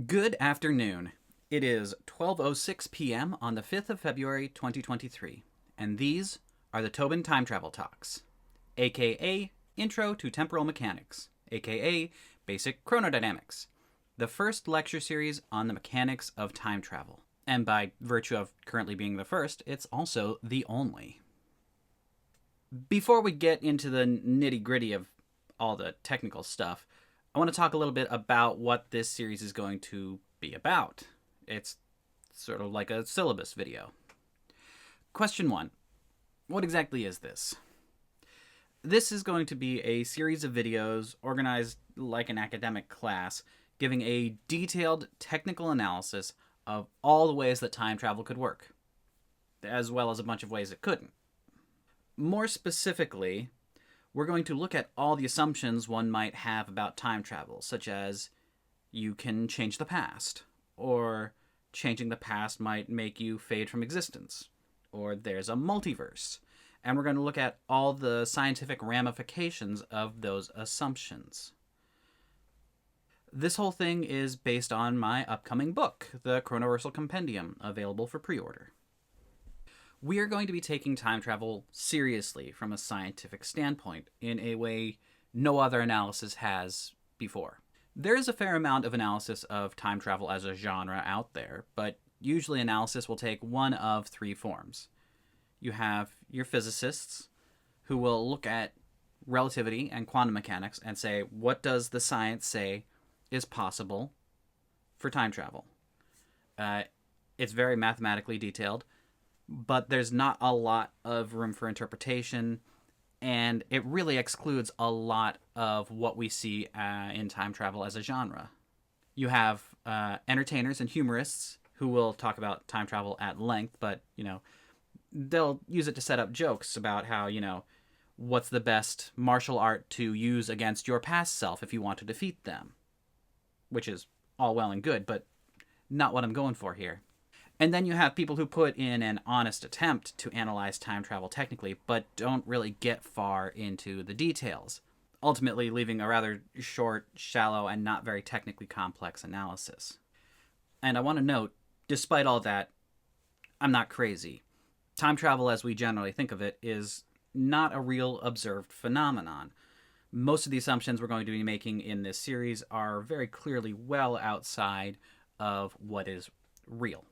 Good afternoon. It is 12:06 p.m. on the 5th of February 2023, and these are the Tobin Time Travel Talks, aka Intro to Temporal Mechanics, aka Basic Chronodynamics, the first lecture series on the mechanics of time travel. And by virtue of currently being the first, it's also the only. Before we get into the nitty-gritty of all the technical stuff, I want to talk a little bit about what this series is going to be about. It's sort of like a syllabus video. Question 1. What exactly is this? This is going to be a series of videos organized like an academic class, giving a detailed technical analysis of all the ways that time travel could work, as well as a bunch of ways it couldn't. More specifically, we're going to look at all the assumptions one might have about time travel, such as you can change the past, or changing the past might make you fade from existence, or there's a multiverse. And we're going to look at all the scientific ramifications of those assumptions. This whole thing is based on my upcoming book, the Chronoversal Compendium, available for pre-order. We are going to be taking time travel seriously from a scientific standpoint in a way no other analysis has before. There is a fair amount of analysis of time travel as a genre out there, but usually analysis will take one of three forms. You have your physicists, who will look at relativity and quantum mechanics and say, what does the science say is possible for time travel? It's very mathematically detailed, but there's not a lot of room for interpretation, and it really excludes a lot of what we see in time travel as a genre. You have entertainers and humorists who will talk about time travel at length, but, they'll use it to set up jokes about how, what's the best martial art to use against your past self if you want to defeat them, which is all well and good, but not what I'm going for here. And then you have people who put in an honest attempt to analyze time travel technically, but don't really get far into the details, ultimately leaving a rather short, shallow, and not very technically complex analysis. And I want to note, despite all that, I'm not crazy. Time travel, as we generally think of it, is not a real observed phenomenon. Most of the assumptions we're going to be making in this series are very clearly well outside of what is real.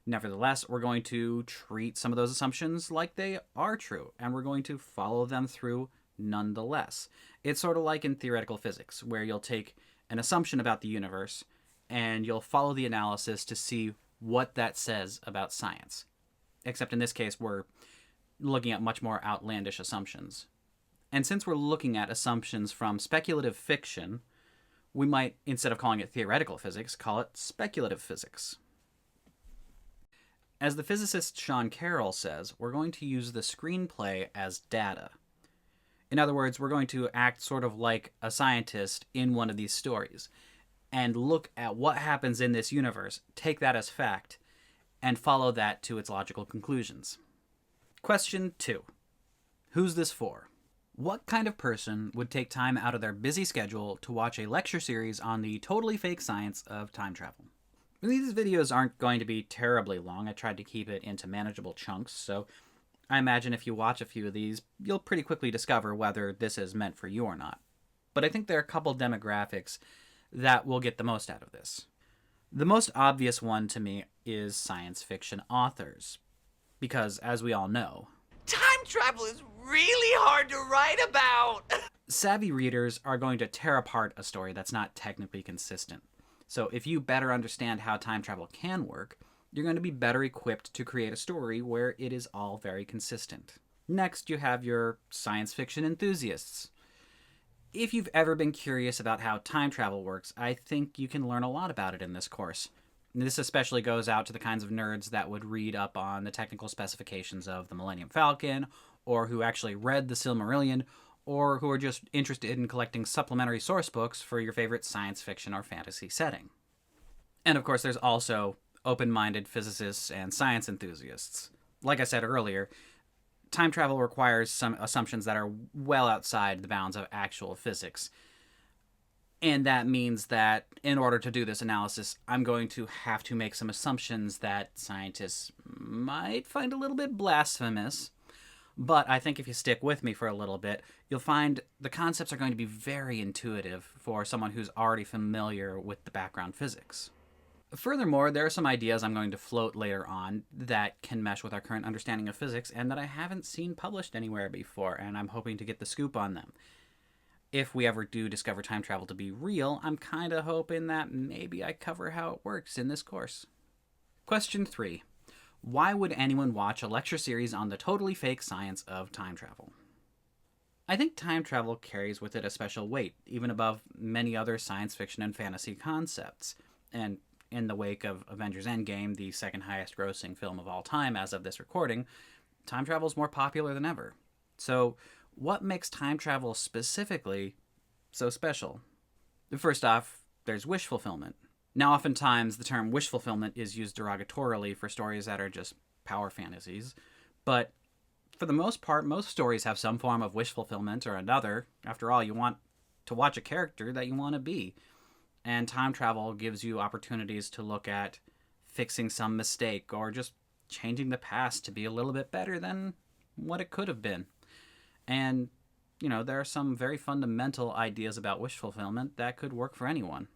Nevertheless, we're going to treat some of those assumptions like they are true, and we're going to follow them through nonetheless. It's sort of like in theoretical physics, where you'll take an assumption about the universe, and you'll follow the analysis to see what that says about science. Except in this case, we're looking at much more outlandish assumptions. And since we're looking at assumptions from speculative fiction, we might, instead of calling it theoretical physics, call it speculative physics. As the physicist Sean Carroll says, we're going to use the screenplay as data. In other words, we're going to act sort of like a scientist in one of these stories and look at what happens in this universe, take that as fact, and follow that to its logical conclusions. Question 2. Who's this for? What kind of person would take time out of their busy schedule to watch a lecture series on the totally fake science of time travel? These videos aren't going to be terribly long. I tried to keep it into manageable chunks, so I imagine if you watch a few of these, you'll pretty quickly discover whether this is meant for you or not. But I think there are a couple demographics that will get the most out of this. The most obvious one to me is science fiction authors, because as we all know, time travel is really hard to write about! Savvy readers are going to tear apart a story that's not technically consistent. So if you better understand how time travel can work, you're going to be better equipped to create a story where it is all very consistent. Next, you have your science fiction enthusiasts. If you've ever been curious about how time travel works, I think you can learn a lot about it in this course. This especially goes out to the kinds of nerds that would read up on the technical specifications of the Millennium Falcon, or who actually read the Silmarillion, or who are just interested in collecting supplementary source books for your favorite science fiction or fantasy setting. And of course, there's also open-minded physicists and science enthusiasts. Like I said earlier, time travel requires some assumptions that are well outside the bounds of actual physics. And that means that in order to do this analysis, I'm going to have to make some assumptions that scientists might find a little bit blasphemous. But I think if you stick with me for a little bit, you'll find the concepts are going to be very intuitive for someone who's already familiar with the background physics. Furthermore, there are some ideas I'm going to float later on that can mesh with our current understanding of physics and that I haven't seen published anywhere before, and I'm hoping to get the scoop on them. If we ever do discover time travel to be real, I'm kind of hoping that maybe I cover how it works in this course. Question 3. Why would anyone watch a lecture series on the totally fake science of time travel? I think time travel carries with it a special weight, even above many other science fiction and fantasy concepts. And in the wake of Avengers Endgame, the second highest grossing film of all time as of this recording, time travel is more popular than ever. So, what makes time travel specifically so special? First off, there's wish fulfillment. Now, oftentimes, the term wish fulfillment is used derogatorily for stories that are just power fantasies, but for the most part, most stories have some form of wish fulfillment or another. After all, you want to watch a character that you want to be. And time travel gives you opportunities to look at fixing some mistake or just changing the past to be a little bit better than what it could have been. And, there are some very fundamental ideas about wish fulfillment that could work for anyone.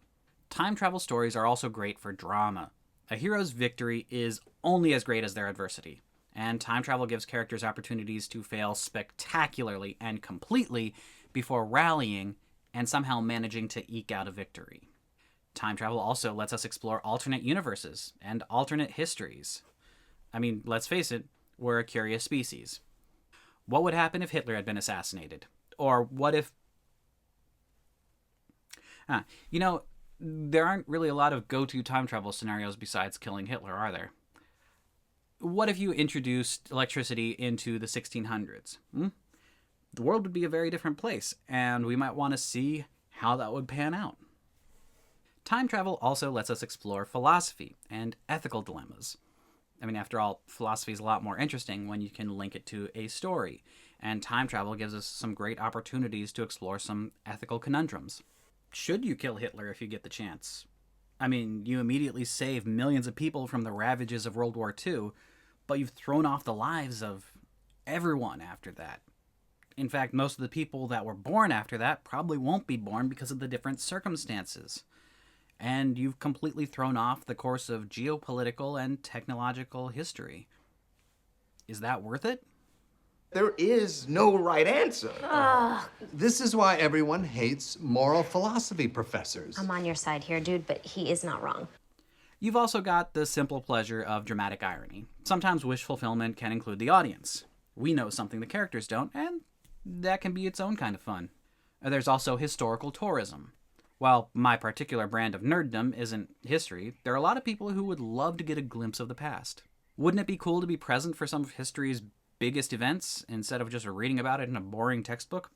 Time travel stories are also great for drama. A hero's victory is only as great as their adversity, and time travel gives characters opportunities to fail spectacularly and completely before rallying and somehow managing to eke out a victory. Time travel also lets us explore alternate universes and alternate histories. I mean, let's face it, we're a curious species. What would happen if Hitler had been assassinated? Or what if... there aren't really a lot of go-to time travel scenarios besides killing Hitler, are there? What if you introduced electricity into the 1600s? The world would be a very different place, and we might want to see how that would pan out. Time travel also lets us explore philosophy and ethical dilemmas. I mean, after all, philosophy is a lot more interesting when you can link it to a story, and time travel gives us some great opportunities to explore some ethical conundrums. Should you kill Hitler if you get the chance? I mean, you immediately save millions of people from the ravages of World War II, but you've thrown off the lives of everyone after that. In fact, most of the people that were born after that probably won't be born because of the different circumstances. And you've completely thrown off the course of geopolitical and technological history. Is that worth it? There is no right answer. This is why everyone hates moral philosophy professors. I'm on your side here, dude, but he is not wrong. You've also got the simple pleasure of dramatic irony. Sometimes wish fulfillment can include the audience. We know something the characters don't, and that can be its own kind of fun. There's also historical tourism. While my particular brand of nerddom isn't history, there are a lot of people who would love to get a glimpse of the past. Wouldn't it be cool to be present for some of history's biggest events instead of just reading about it in a boring textbook?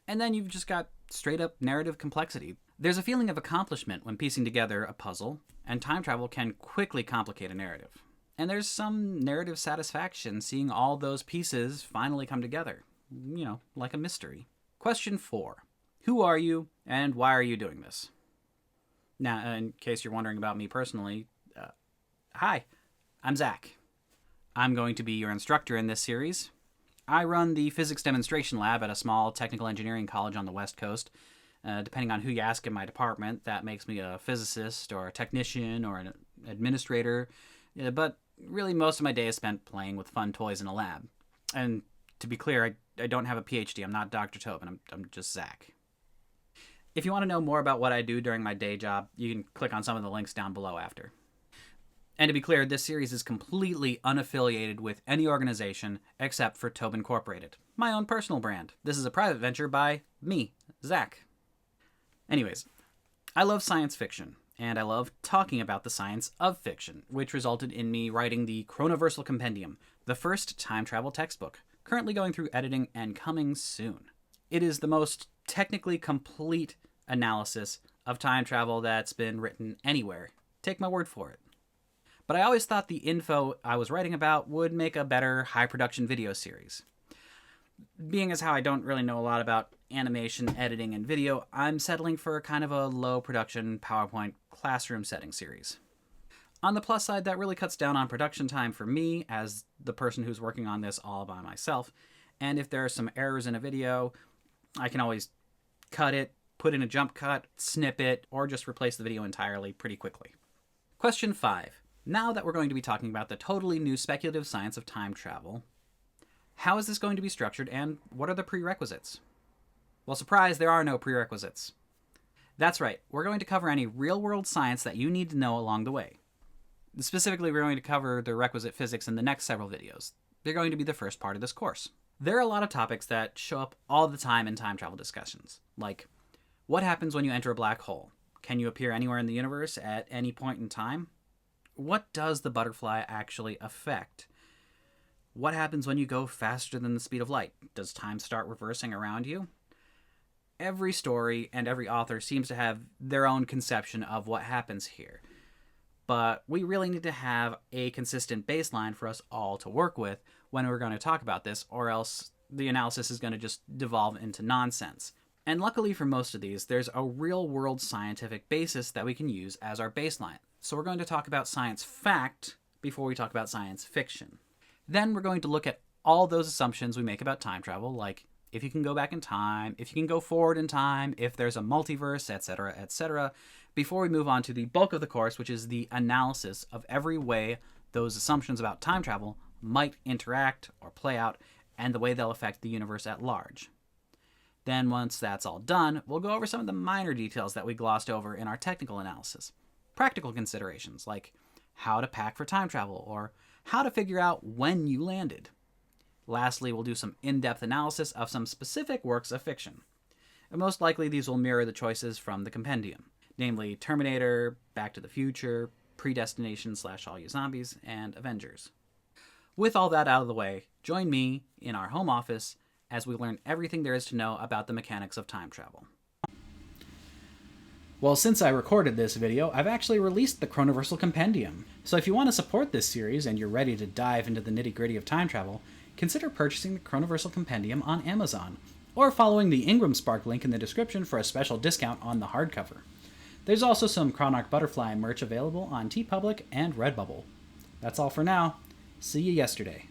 And then you've just got straight up narrative complexity. There's a feeling of accomplishment when piecing together a puzzle, and time travel can quickly complicate a narrative. And there's some narrative satisfaction seeing all those pieces finally come together. Like a mystery. Question 4. Who are you, and why are you doing this? Now, in case you're wondering about me personally, hi, I'm Zach. I'm going to be your instructor in this series. I run the physics demonstration lab at a small technical engineering college on the West Coast. Depending on who you ask in my department, that makes me a physicist or a technician or an administrator. But really, most of my day is spent playing with fun toys in a lab. And to be clear, I don't have a PhD. I'm not Dr. Tobin. I'm just Zach. If you want to know more about what I do during my day job, you can click on some of the links down below after. And to be clear, this series is completely unaffiliated with any organization except for Tobin Incorporated, my own personal brand. This is a private venture by me, Zach. Anyways, I love science fiction, and I love talking about the science of fiction, which resulted in me writing the Chronoversal Compendium, the first time travel textbook, currently going through editing and coming soon. It is the most technically complete analysis of time travel that's been written anywhere. Take my word for it. But I always thought the info I was writing about would make a better high-production video series. Being as how I don't really know a lot about animation, editing, and video, I'm settling for kind of a low production PowerPoint classroom setting series. On the plus side, that really cuts down on production time for me as the person who's working on this all by myself. And if there are some errors in a video, I can always cut it, put in a jump cut, snip it, or just replace the video entirely pretty quickly. Question 5. Now that we're going to be talking about the totally new speculative science of time travel, how is this going to be structured and what are the prerequisites? Well, surprise, there are no prerequisites. That's right, we're going to cover any real-world science that you need to know along the way. Specifically, we're going to cover the requisite physics in the next several videos. They're going to be the first part of this course. There are a lot of topics that show up all the time in time travel discussions, like what happens when you enter a black hole? Can you appear anywhere in the universe at any point in time? What does the butterfly actually affect? What happens when you go faster than the speed of light? Does time start reversing around you? Every story and every author seems to have their own conception of what happens here. But we really need to have a consistent baseline for us all to work with when we're going to talk about this, or else the analysis is going to just devolve into nonsense. And luckily for most of these, there's a real-world scientific basis that we can use as our baseline. So we're going to talk about science fact before we talk about science fiction. Then we're going to look at all those assumptions we make about time travel, like if you can go back in time, if you can go forward in time, if there's a multiverse, etc., before we move on to the bulk of the course, which is the analysis of every way those assumptions about time travel might interact or play out, and the way they'll affect the universe at large. Then once that's all done, we'll go over some of the minor details that we glossed over in our technical analysis. Practical considerations, like how to pack for time travel, or how to figure out when you landed. Lastly, we'll do some in-depth analysis of some specific works of fiction. And most likely these will mirror the choices from the compendium, namely Terminator, Back to the Future, Predestination / All You Zombies, and Avengers. With all that out of the way, join me in our home office as we learn everything there is to know about the mechanics of time travel. Well, since I recorded this video, I've actually released the Chronoversal Compendium. So if you want to support this series and you're ready to dive into the nitty-gritty of time travel, consider purchasing the Chronoversal Compendium on Amazon, or following the Ingram Spark link in the description for a special discount on the hardcover. There's also some Chronarch Butterfly merch available on TeePublic and Redbubble. That's all for now. See you yesterday.